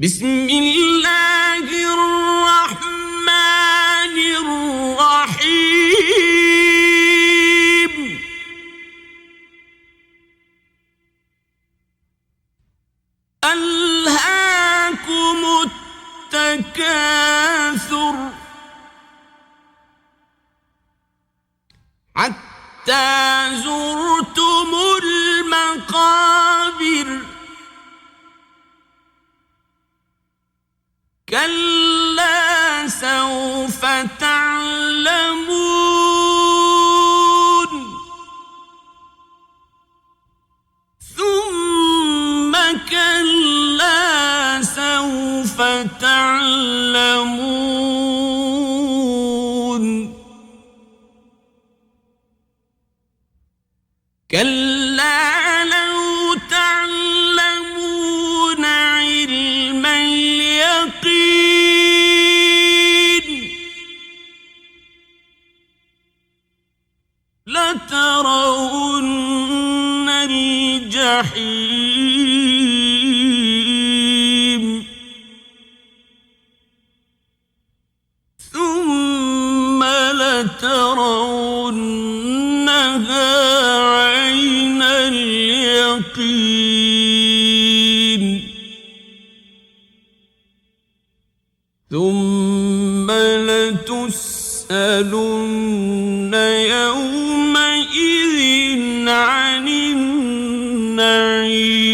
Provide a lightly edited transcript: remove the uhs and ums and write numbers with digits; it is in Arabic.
بسم الله الرحمن الرحيم ألهاكم التكاثر حتى زرتم المقابر كلا سوف تعلمون ثم كلا سوف تعلمون كلا لو تعلمون علم اليقين لترون الجحيم ثم لترونها عين اليقين ثم لتسألن يومئذ عن النعيم